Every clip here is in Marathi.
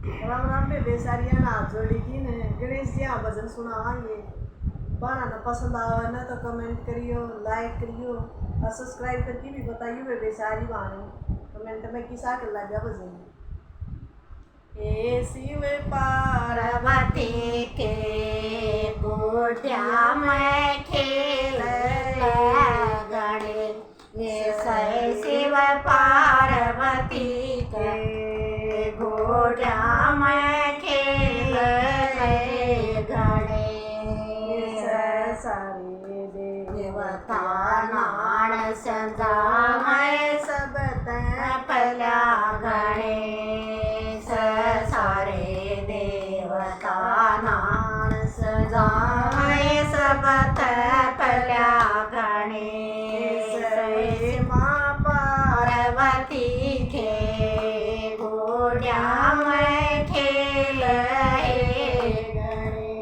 राम राम बेबे सारिया ना हाथ जोड़ी की ने गणेश जी आप भजन सुनावांगे। बनाना पसंद आवा ना तो कमेंट करियो, लाइक करियो और सब्सक्राइब करके भी बताइयो बेबे सारी बाणी कमेंट में किसा कर लगा भजन। हे शिव पार्वती के गोटिया में खेल गणे, ये शिव पार्वती के गोटिया में खेल गणे, सारे देवता नाण सदा मैं सब पला गणे, सारे देवता नाण सदा मैं सब पला गणे, माँ पार्वती के गोटिया में खेल गणे,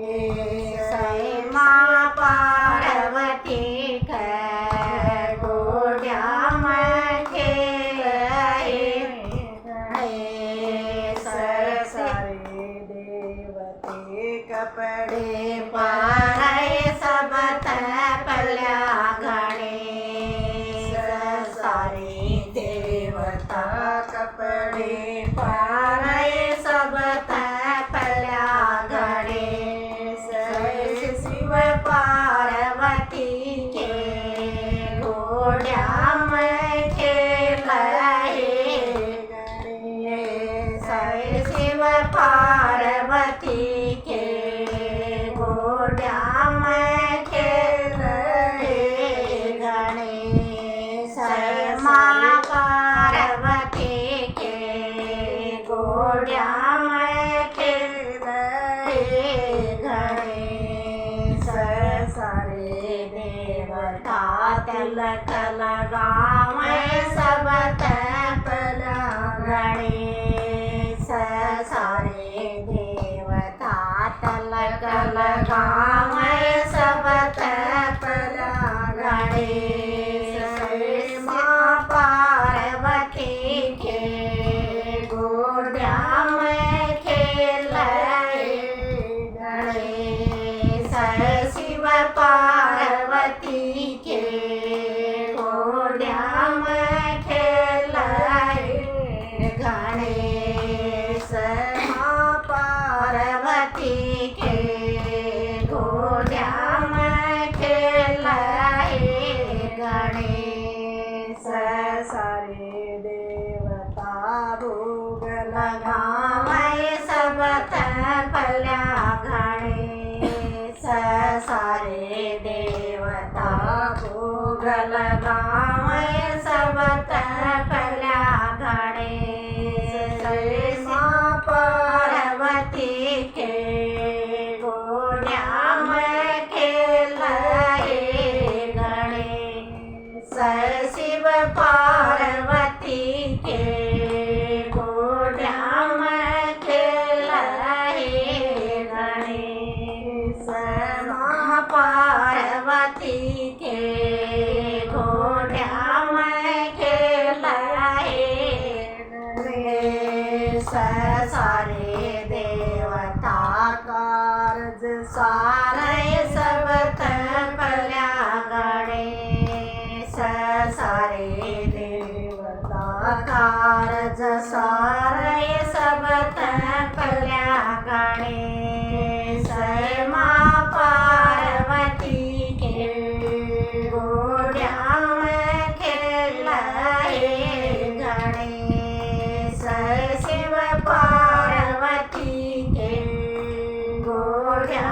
माँ पार्वती के गोटिया में खेल गणे, सारे देवते कपड़े पाए सब पला गणे, सारे देवता कपड़े पाए सब पला गणे, शिव पार्वती के गोटिया में खेल गणे, शिव पार्वती के गोटिया में खेल गणे, माँ पार्वती के गोटिया में खेल गणे, सारे देवता तिलक लगावे सब पला गणे, सारे देवता तिलक लगावे सब पला गणे, माँ पार्वती के गोटिया में खेल गणे, शिव पार्वती के गोटिया में खेल गणे, माँ पार्वती के गोटिया में खेल गणे, सारे देवता भोग लगावे सब पला गणे, सारे देवता भोग लगावे सब पला गणे, माँ पार्वती के गोटिया में खेल गणे, शिव पार्वती के गोटिया में खेल गणे, माँ पार्वती के गोटिया में खेल गणे, सारे देवता कारज सारे सब पला गणे, सारे देवता कारज सारे सब पला गणे, माँ पार्वती के गोटिया में खेल गणे, शिव पार्वती के गोटिया